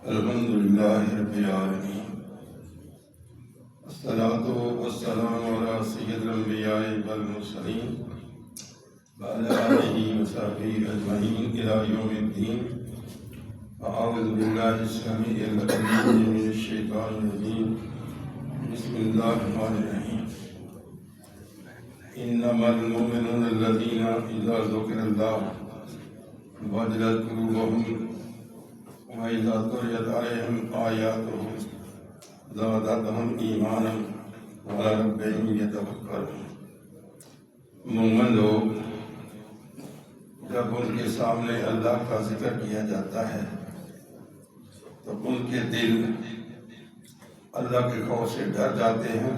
الحمد لله رب العالمين الصلاة والسلام على سيد الأنبياء والمرسلين وعلى آله وصحبه أجمعين إلى يوم الدين. أعوذ بالله السميع العليم من الشيطان الرجيم. بسم الله الرحمن الرحيم. إنما المؤمنون الذين إذا ذكر الله وجلت قلوبهم وإذا تليت عليهم آياته زادتهم إيمانا وعلى ربهم يتوكلون. مومن لوگ جب ان کے سامنے اللہ کا ذکر کیا جاتا ہے تو ان کے دل اللہ کے خوف سے ڈر جاتے ہیں.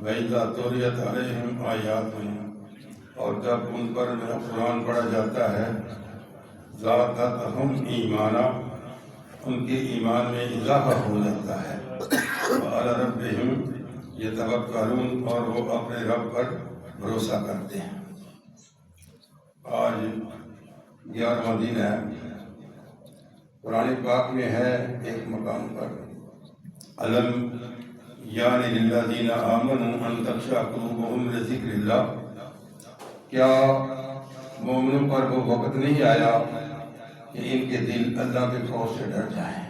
وَإِذَا تُلِيَتْ عَلَيْهِمْ آيَاتُهُ، اور جب ان پر قرآن پڑھا جاتا ہے زادتہم ایمانا، ان کے ایمان میں اضافہ ہو جاتا ہے. وعلی ربہم یتوکلون، اور وہ اپنے رب پر بھروسہ کرتے ہیں. آج 11واں دن ہے. قرآن پاک میں ہے ایک مقام پر علم یعنی للذین آمنوا ان تخشع قلوبہم لذکر اللہ. کیا مومنوں پر وہ وقت نہیں آیا کہ ان کے دل اللہ کے خوف سے ڈر جائیں؟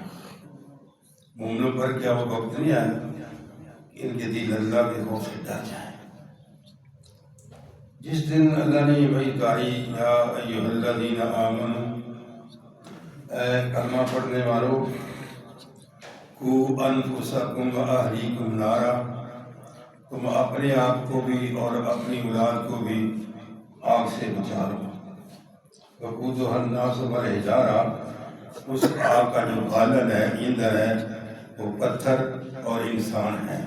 مومنوں پر کیا وہ وقت نہیں آیا کہ ان کے دل اللہ کے خوف سے ڈر جائیں؟ جس دن اللہ نے یہ وحی اتاری، یا ایھا الذین آمنوا، اے کلمہ پڑھنے والوں، قوا انفسکم واہلیکم نارا، تم اپنے آپ کو بھی اور اپنی اولاد کو بھی آگ سے بچا لو. وقودھا الناس والحجارہ، اس آگ کا جو غالب ہے، ایندھن ہے، وہ پتھر اور انسان ہیں.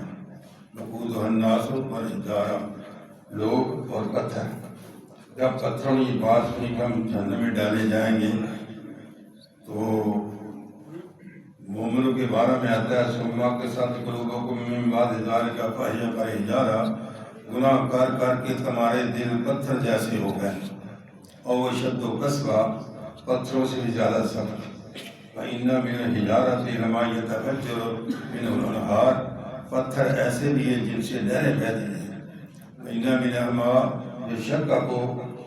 وقودھا الناس والحجارہ، لوگ اور پتھر. جب پتھروں نے یہ بات سنی کہ ہم جہنم میں ڈالے جائیں گے تو مومنوں کے بارے میں آتا ہے ثم قسط قلوبکم من بعد ذلک فہی کالحجارہ، گناہ کر کر کے تمہارے دل پتھر جیسے ہو گئے. اور اشد قسوہ، پتھروں سے بھی زیادہ سخت. فإن من الحجارة لما يتفجر منه الأنهار، پتھر ایسے بھی ہیں جن سے نہریں بہتی ہیں. وإن من الماء يشقق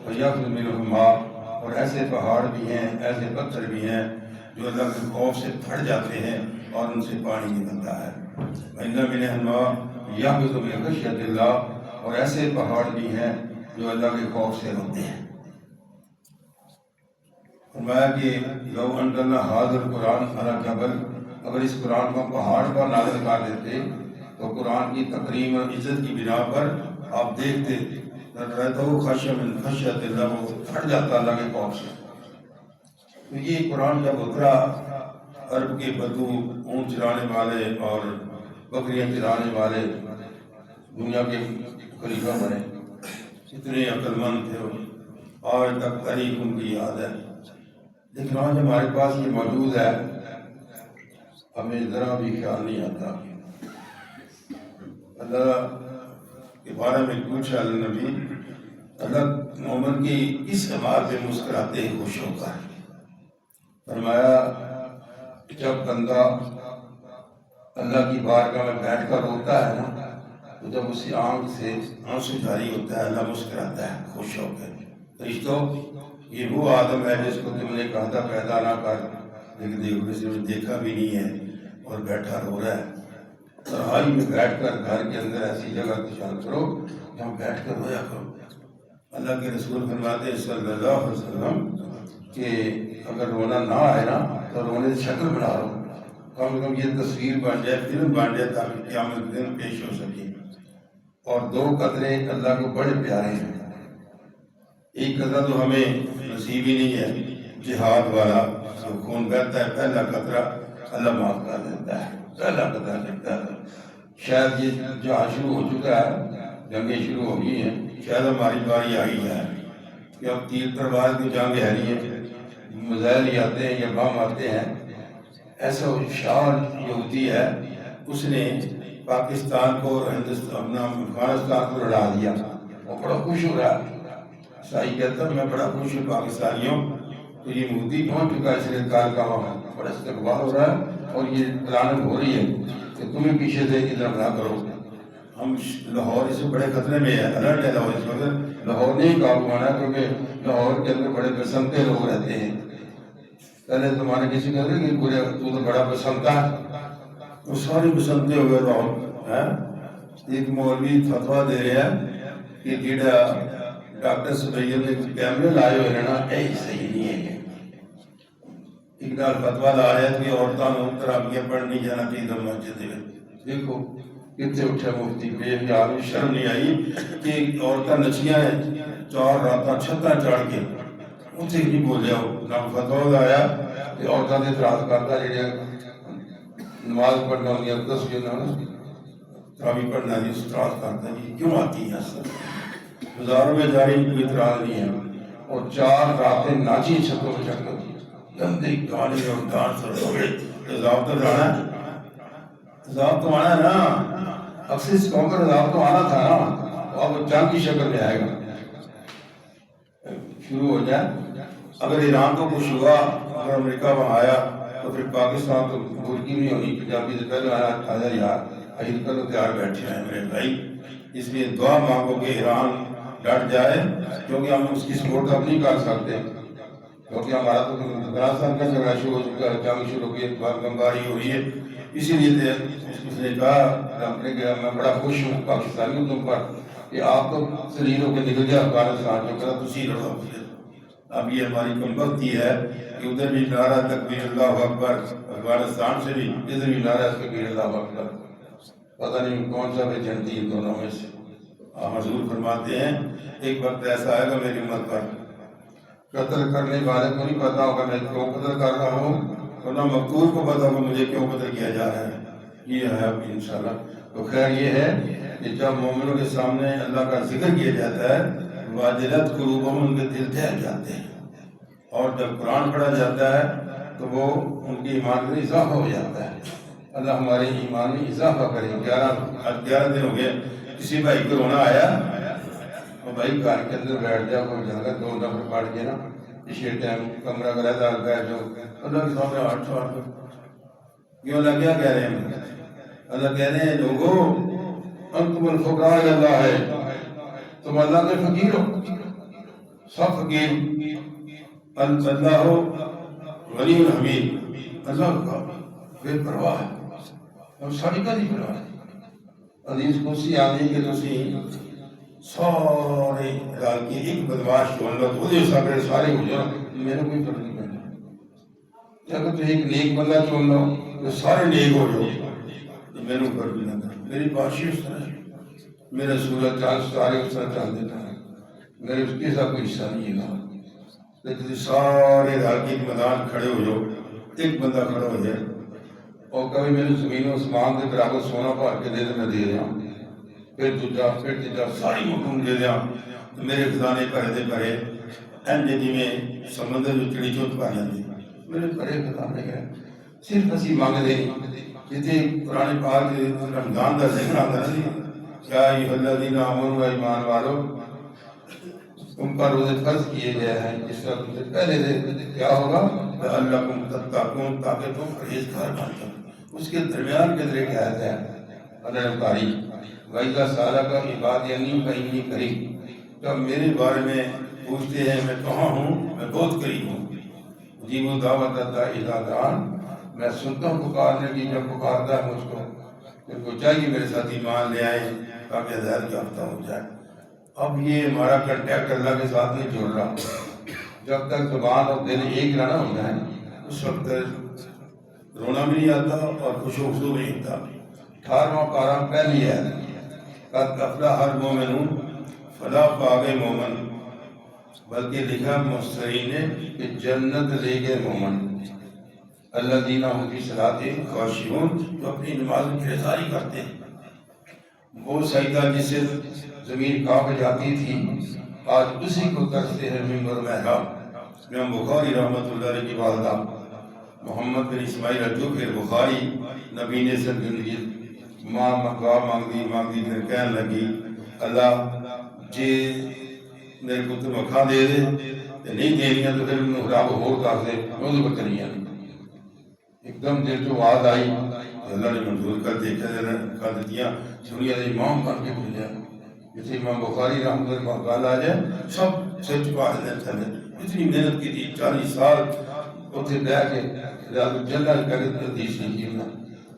ويخرج منه الماء، اور ایسے پہاڑ بھی ہیں، ایسے پتھر بھی ہیں جو اللہ کے خوف سے پھٹ جاتے ہیں اور ان سے پانی نکلتا ہے. وإن من الماء يهبط من خشية الله، اور ایسے پہاڑ بھی ہیں جو اللہ کے خوف سے روتے ہیں. فرمایا کہ لو انزلنا هذا القرآن على جبل، اگر اس قرآن کو پہاڑ پر نازل کر دیتے تو قرآن کی تکریم اور عزت کی بنا پر آپ دیکھتے رہتا ہو خشیہ من خشیت اللہ، وہ پھٹ جاتا اللہ کے خوف سے. تو یہ قرآن جب اترا، عرب کے بدو، اونٹ چرانے والے اور بکریاں چرانے والے دنیا کے خلیفہ بنے. اتنے عقل مند تھے، آج تک تاریخ ان کی یاد ہے. لیکن آج ہمارے پاس یہ موجود ہے، ہمیں ذرا بھی خیال نہیں آتا. اللہ کے بارے میں پوچھا نبی، اللہ مومن کی کس عمارت پہ مسکراتے ہیں خوش ہو کر؟ فرمایا جب بندہ اللہ کی بارگاہ میں بیٹھ کر روتا ہے نا، تو جب اسی آنکھ سے آنسو جاری ہوتا ہے اللہ مسکراتا ہے خوش ہو کر. فرشتوں، یہ وہ آدم ہے جس کو تم نے کہا تھا پیدا نہ کر، لیکن دیکھو کسی نے دیکھا بھی نہیں ہے اور بیٹھا رو رہا ہے. تنہائی میں بیٹھ کر گھر کے اندر ایسی جگہ تشان کرو جہاں بیٹھ کر رویا کرو. اللہ کے رسول فرماتے ہیں صلی اللہ علیہ وسلم کہ اگر رونا نہ آئے نا تو رونے سے شکل بنا لو، کم سے کم یہ تصویر بن جائے، فلم بن جائے، تاکہ قیامت کے دن پیش ہو سکے. اور دو قطرے اللہ کو بڑے پیارے ہیں. ایک قطرہ تو ہمیں نصیب ہی نہیں ہے، جہاد والا جو خون بہتا ہے، پہلا قطرہ اللہ معاف کر دیتا ہے. پہلا قطرہ لگتا ہے. شاید یہ جہاں شروع ہو چکا ہے، جنگیں شروع ہو گئی ہیں، شاید ہماری باری آئی ہے کہ اب تیر تلوار کی جنگ ہے نہیں ہے، میزائل ہی آتے ہیں یا بم آتے ہیں. ایسا شان یہودی ہے، اس نے پاکستان کو اور افغانستان کو لڑا دیا. وہ بڑا خوش ہو رہا ہے. عیسائی کہتا ہے میں بڑا خوش ہوں پاکستانیوں تو یہ مودی پہنچ چکا ہے اس لیے کال کا وہاں بڑا استقبال ہو رہا ہے اور یہ پلاننگ ہو رہی ہے کہ تمہیں پیچھے سے ادھر نہ کرو. ہم لاہور اس سے بڑے خطرے میں ہے, الرٹ ہے لاہور اس وقت. لاہور نہیں قابو آنا کیونکہ لاہور کے اندر بڑے بسنتے لوگ رہتے ہیں. پہلے تمہارے کسی کہتے کہ پورے تو بڑا بسنتا ہے, وہ ساری بسنتے ہو گئے لاہور. ایک مولوی فتویٰ دے رہے ہیں کہ جیڑا ڈاکٹر سبیہ نے کیمرے لائے ہوئے نا یہ صحیح نہیں ہے. ایک نال فتویٰ لا رہے ہیں کہ عورتوں نے تراویح پڑھ نہیں جانا چاہیے مسجد میں. دیکھو کتنے اٹھے مفتی بے حیاء, شرم نہیں آئی کہ عورتیں نچیاں ہیں 4 راتاں چھتاں چڑھ کے اتنے نہیں بولیا. نہ فتویٰ لایا کہ عورتوں نے اعتراض کرتا جڑے نماز پڑھنا ہوگی تصویر نہ تراویح پڑھنا نہیں اعتراض کرتا ہے کیوں آتی ہے. ہزاروں میں جاری کوئی اعتراض نہیں ہے. اور 4 راتیں ناچی چھتوں میں چڑھ کر گندے گانے اور ڈانس اور دوڑے. عذاب تو جانا ہے, عذاب تو آنا ہے نا. اکثر اس قوم پر عذاب تو آنا تھا نا. اب وہ جنگ کی شکل میں آئے گا, شروع ہو جائے. اگر ایران کو کچھ ہوا, اگر امریکہ وہاں آیا تو پھر پاکستان تو بھولکی نہیں ہونی. پنجابی سے پہلے آیا یار عید کر تیار بیٹھے ہیں میرے بھائی. اس لیے دعا مانگو کہ ایران ڈٹ جائے, کیونکہ ہم اس کی سپورٹ اب نہیں کر سکتے, کیونکہ ہمارا تو افغانستان کا جھگڑا شروع ہو چکا ہے, جنگ شروع ہو گئی, بمباری ہو رہی ہے. اسی لیے اس نے کہا کہ میں بڑا خوش ہوں پاکستانیوں تم پر کہ آپ تو سلیل ہو کے نکل گیا افغانستان جو کرا تسی لڑو. اب یہ ہماری کم بختی ہے کہ ادھر بھی نعرہ تکبیر اللہ اکبر, افغانستان سے بھی ادھر بھی نعرہ تکبیر اللہ اکبر. پتہ نہیں کون سا بھی جنتی ہے دونوں میں سے. حضور فرماتے ہیں ایک وقت ایسا آئے گا میری امت پر قتل کرنے والے کو نہیں پتا ہوگا میں کیوں قتل کر رہا ہوں, اور نہ مقتول کو پتا ہوگا مجھے کیوں قتل کیا جا رہا ہے. یہ ہے اب انشاءاللہ. تو خیر یہ ہے کہ جب مومنوں کے سامنے اللہ کا ذکر کیا جاتا ہے واجلت قلوبہم, ان کے دل دہل جاتے ہیں. اور جب قرآن پڑھا جاتا ہے تو وہ ان کی ایمان میں اضافہ ہو جاتا ہے. اللہ ہمارے ایمان میں اضافہ کرے. 11 دن ہو گئے, کسی بھائی کو رونا آیا اور بھائی گھر کے اندر بیٹھ جاؤ, کوئی جگہ 2 نفر پڑھ کے نا پچھلے ٹائم کمرہ کا رہتا بیٹھ جاؤ. اللہ کے سامنے 800 کیوں اللہ کیا کہہ رہے ہیں؟ اللہ کہہ رہے ہیں لوگوں انتم الفقراء اللہ ہے, تم اللہ کے فقیر ہو, سب فقیر. اللہ غنی الحمید, اللہ کا بے پرواہ ہے اور ساری کا نہیں پرواہ ہے. حدیث قدسی آنے کے تسی سارے علاقے کی ایک بدماش جو اللہ تو دے سارے سارے ہو جاؤ, میں نے کوئی فرق نہیں پڑنا. اگر تو ایک نیک بندہ چن لو تو سارے نیک ہو جاؤ, میں نے فرق نہیں پڑنا. میری بادشاہ اس طرح ہے, میرا سورج چاند سارے اس طرح چل دیتا ہے, میرے اس کے ساتھ کوئی حصہ نہیں ہے. لیکن سارے علاقے کے میدان کھڑے ہو جاؤ, ایک بندہ کھڑا ہو جائے اور کبھی میرے زمین و آسمان کے برابر سونا بھر کے دے دے, میں دے دیا. پھر تجا ساری مخلوق دے دیا تو میرے خزانے بھرے دے بھرے این جدی میں سمندر جو چڑی چوت پا جاتی. میرے بڑے خزانے گئے, صرف اسی مانگ دے جتنے قرآن پاک رمضان کا ذکر آتا ہے کیا ایھا الذین آمنوا, ایمان والو تم پر روزے فرض کیے گئے ہیں جس طرح تم سے پہلے سے کیا ہوگا لعلکم تتقون, تاکہ تم پرہیزگار بن جاؤ. اس کے درمیان کے ذریعے کیا ہے اللہ تعالی وَإِذَا سَأَلَكَ عِبَادِي عَنِّي فَإِنِّي قَرِيبٌ, جب میرے بارے میں پوچھتے ہیں میں کہاں ہوں, میں بہت قریب ہوں. اجیب دعوت الداعی اذا دعان, میں سنتا ہوں پکارنے کی جب پکارتا ہے مجھ کو. پھر کو چاہیے میرے ساتھ ایمان لے آئے تاکہ ہدایت یافتہ ہو جائے. اب یہ ہمارا کنٹیکٹ اللہ کے ساتھ نہیں جڑ رہا. جب تک زبان اور دل ایک نہ ہو جائے اس وقت رونا بھی نہیں آتا اور خوش و خصو نہیں ہوتا. 18واں پارہ پہلی ہے قد افلح المؤمنون فلاح پا گئے مومن, بلکہ لکھا مفسرین نے کہ جنت لے گئے مومن. الذین هم فی صلاتہم خاشعون, جو اپنی نماز میں گرفتاری کرتے ہیں. وہ سجدہ جس سے زمین کانپ جاتی تھی آج اسی کو کرتے ہیں منبر محراب. امام بخاری رحمۃ اللہ علیہ کی والدہ محمد بن اسماعیل الجوفی بخاری نبی نے سے ماں دعا مانگی پھر کہنے لگی اللہ جی میرے کو تو مکھا دے دے نہیں دینی تو پھر رب ہور کر دے وہ چلی جانی ایک دم دل جو آواز آئی اللہ نے منظور کر دیکھا کر دیا دنیا کے امام بن کے بھیجا جیسے امام بخاری رحمۃ اللہ گل آ جائے سب سے چکا دیتے اتنی محنت کی تھی 40 سال اتنے رہ کے ریاض الجنہ کر حدیث لکھی انہوں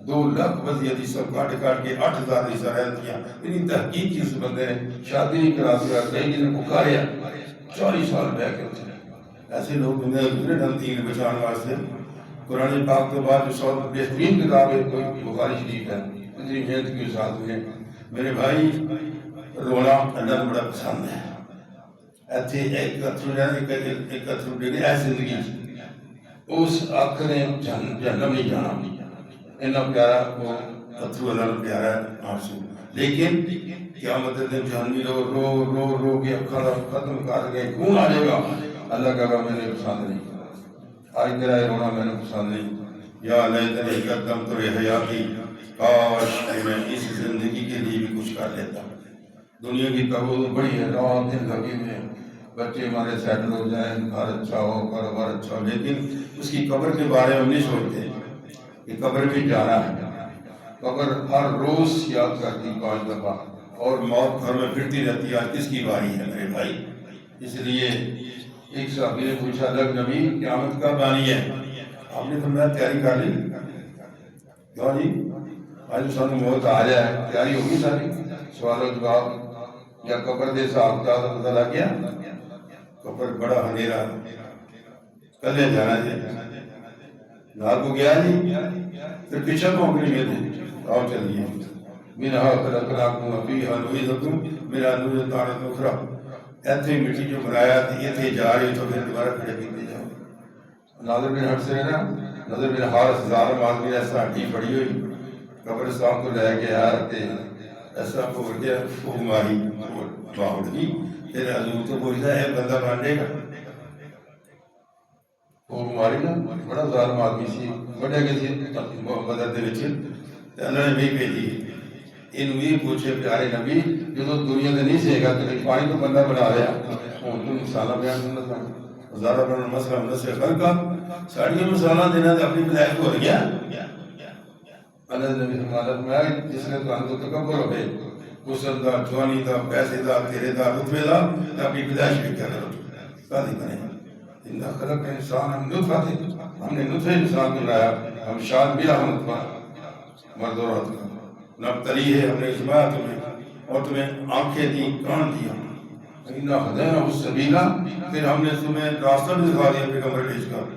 2 لاکھ وزی حدیث کاٹ کے 8000 حدیث رہ دیا اتنی تحقیق کی اس بندے نے شادی نہیں کرا سکا کئی دن پکاریا 40 سال رہ کے ایسے لوگ دنیا دوسرے ڈھنگ دین بچان واسطے قرآن پاک کے بعد جو سب بہترین کتاب ہے کوئی بخاری شریف ہے اتنی محنت کے ساتھ میں میرے بھائی رونا اللہ کو بڑا پسند ہے ایتھے ایک اتھرو ڈگے ہے زندگی اس آخ نے جہنم نہیں جانا اتنا پیارا وہ اتھرو اللہ نے پیارا ہے آنسو لیکن قیامت دن جہنمی رو رو رو رو کے ختم کر گئے خون آ جائے گا اللہ کہا میں نے پسند نہیں آج تیرا یہ رونا میں نے پسند نہیں یا لیتنی قدمت لحیاتی کاش کہ میں اس زندگی کے لیے بھی کچھ کر لیتا دنیا کی قبول بڑی ہے رات دن لگے ہوئے بچے ہمارے سیٹل ہو جائیں گھر اچھا ہو کاروبار اچھا ہو لیکن اس کی قبر کے بارے میں ہم نہیں سوچتے کہ قبر بھی جانا ہے قبر ہر روز یاد کرتی 5 دفعہ اور موت گھر میں پھرتی رہتی ہے آج کس کی باری ہے میرے بھائی اس لیے ایک صحابی نے پوچھا لگ نبی قیامت کب آنی ہے آپ نے فرمایا تیاری کر لی کیوں جی آج سانو موت آ جائے تیاری ہوگی ساری سوال و جواب یا قبر دے صاحب کا پتہ لگ گیا قبر بڑا اندھیرا کلے جانا جی رات کو گیا جی پھر پیچھے پہنچ نہیں گئے آؤ چلیے منہا خلقناکم وفیہا نعیدکم منہا نعیدکم تارۃ اخری ایتھے مٹی جو بنایا تھی ایتھے جا رہی تو پھر دوبارہ کھڑے کیتے جاؤ ناظر بن حرس سے نا ناظر بن حارث ظالم آدمی ایسا ہڈی پڑی ہوئی قبرستان کو لے کے آ رہتے ایسا پھول گیا پھوک ماری باہر کی پھر حضور تو پوچھتا ہے بندہ بانڈے گا پھوک ماری نا بڑا ظالم آدمی سی بڑے گئے سی بدر دے وچ تے اللہ نے بھی بھیجی انہوں یہ پوچھے پیارے نبی جو تو دنیا میں نہیں سہے گا کہ پانی تو بندہ بنا رہا ہوں تم مثالہ بیان کرنا تھا زارہ بن مسئلہ منصر خلقہ ساڑھیوں مثالہ دینا تھا اپنی بلائق ہو رہی ہے اللہ نبی فرمایا میں جس نے تو انتو تکبر ہو گئے حسن دا جوانی دا پیسے دا تیرے دا رتبے دا اپنی پیدائش بھی کر رہا قاضی بنے اندہ خلق انسان ہم نطفہ تھے ہم نے نطفہ انسان کو لایا ہم شاد بلا ہم نطفہ مرد اور عورت کا نبتلی ہے ہم نے اجماع تمہیں اور تمہیں آنکھیں دی کان دیا اِنَّا خَدَيْنَا السَّبِيلَ پھر ہم نے تمہیں راستہ بھی دکھا دیا پیغمبر بھیج کر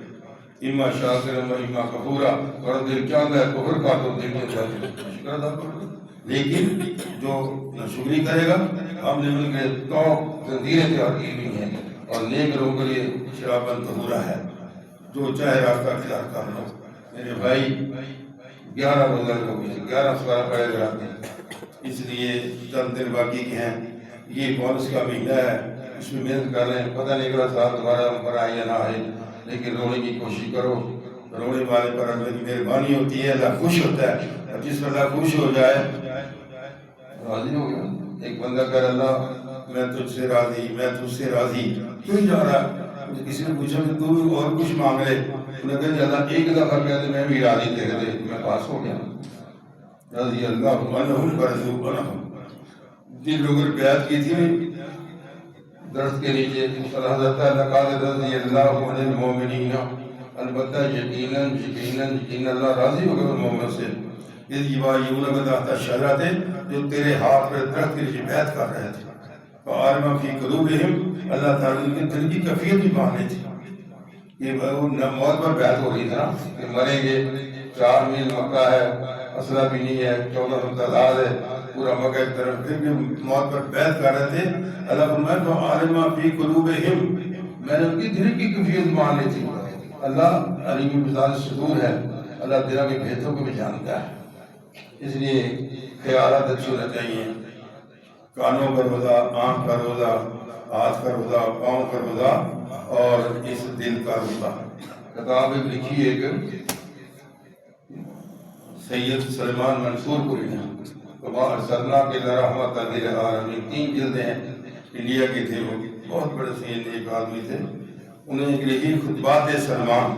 اما شاکرا و اما کفورا اور دل چاہتا ہے کفر کا تو دل کے ساتھ شکر ادا کرو لیکن جو شکری کرے گا ہم نے ان کے تو تنظیریں تیار کی ہوئی ہیں اور نیک لوگوں کے لیے شرابن طہورا ہے جو چاہے راستہ اختیار کر لو میرے بھائی 11 روزہ ہو گئے 11 سوارہ پڑے کراتے ہیں اس لیے چند دن باقی کے ہیں یہ بونس کا مہینہ ہے اس میں محنت کر رہے ہیں پتہ نہیں کہ سال دوبارہ پر آئے یا نہ آئے لیکن رونے کی کوشش کرو رونے والے پر اللہ کی مہربانی ہوتی ہے اللہ خوش ہوتا ہے اور جس پر اللہ خوش ہو جائے راضی ہو گیا ایک بندہ کہہ اللہ میں تجھ سے راضی میں تجھ سے راضی کیوں جا رہا کسی نے پوچھا کہ تو اور کچھ مانگ رہے انہوں نے کہا اللہ ایک دفعہ کہتے میں بھی راضی تیرے دے میں پاس ہو گیا رضی اللہ عنہم برضو عنہم جن لوگوں نے بیعت کی تھی درست کے نیچے حضرت لقد رضی اللہ عن المومنین البتہ یقیناً اللہ راضی ہو گیا مومن سے اس یبایعونک تحت الشجرۃ جو تیرے ہاتھ پر درخت کے نیچے بیعت کر رہے تھے فعلم فی قلوبہم اللہ تعالیٰ ان کے دل کی کیفیت بھی ماننے تھی یہ موت پر بیعت ہو رہی تھی نا کہ مریں گے 4 میل مکہ ہے اسلحہ بھی نہیں ہے 1400 تعداد ہے پورا مکہ ایک طرف پھر بھی موت پر بیعت کر رہے تھے اللہ فرمائے فعلم فی قلوبہم میں نے ان کی دل کی کیفیت مان لی تھی اللہ علیم بذات الصدور ہے اللہ دلوں کے بھیتوں کو بھی جانتا ہے اس لیے خیالات اچھے ہونا چاہیے کانوں کا روزہ آنکھ کا روزہ ہاتھ کا روزہ پاؤں کا روزہ اور اس دل کا روزہ کتاب لکھی ہے کہ سید سلمان منصور پوری نے وما ارسلناک الا رحمۃ للعالمین 3 جلدیں ہیں انڈیا کے تھے وہ بہت بڑے سید ایک آدمی تھے انہیں ایک لکھی خطبات سلمان،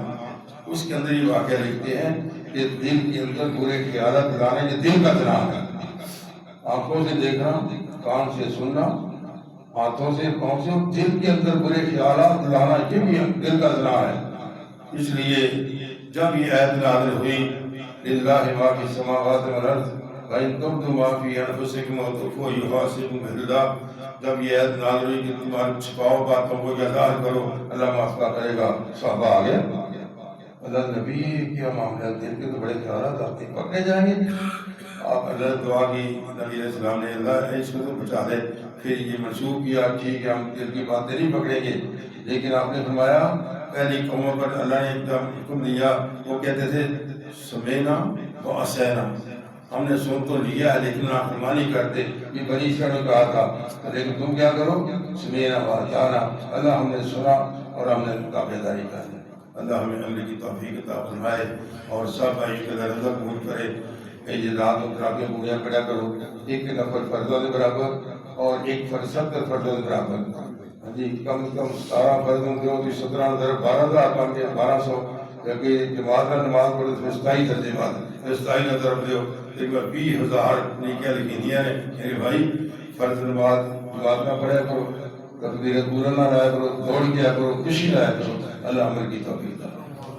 اس کے اندر یہ واقعہ لکھتے ہیں کہ دل کے اندر برے خیالات لانا یہ دل کا جناح ہے، آنکھوں سے دیکھنا، کان سے سننا، ہاتھوں سے پہنچنا، دل کے اندر برے خیالات لانا یہ بھی دل کا جناح ہے۔ اس لیے جب یہ آیت نازل ہوئی للہ ما فی السماوات والارض وَإِن تُبْدُوا مَا فِي أَنفُسِكُمْ وَتُخْفُوهُ يُحَاسِبْكُم بِهِ اللَّهُ، جب یہ آیت نازل ہوئی کہ تمہارے چھپاؤ باتوں کو اظہار کرو، اللہ معاف کرے گا، صحابہ آ گیا اللہ نبی کیا معاملہ، دل کے تو بڑے خیالات آتے ہیں، پکڑے جائیں گے۔ آپ اللہ دعا کی، نبی علیہ السلام نے اللہ اس کو تو بچا دے، پھر یہ منسوخ کیا، ٹھیک ہے ہم دل کی باتیں نہیں پکڑیں گے، لیکن آپ نے فرمایا پہلی قوموں پر اللہ نے ایک حکم دیا، وہ کہتے تھے سمینا و عصینا، ہم نے سن تو لیا ہے لیکن نافرمانی کرتے، یہ بنی اسرائیل نے کہا تھا، لیکن تم کیا کرو سمینا و اطعنا، اللہ ہم نے سنا اور ہم نے تابعداری کر لی۔ اللہ ہمیں عمل کی توفیق عطا فرمائے اور سب بھائیوں کے درجہ قبول کرے۔ یہ رات و تراویح پوریاں پڑھا کرو، ایک نفل فرضوں کے برابر اور ایک فرض 70 فرضوں کے برابر، ہاں جی کم از کم 17 فرضوں کے ہو تو 17 12,000 بن کے 1200، جبکہ جماعت میں نماز پڑھو تو 27 درجے بعد 27 نظر رکھ دیو، ایک بار 20,000 نیکیاں لکھی دیا نے۔ میرے بھائی فرض نماز جماعت میں پڑھا کرو، تکبیر پورا نہ لایا کرو، دوڑ کیا کرو، خوشی لایا کرو، اللہ عمل کی توفیق عطا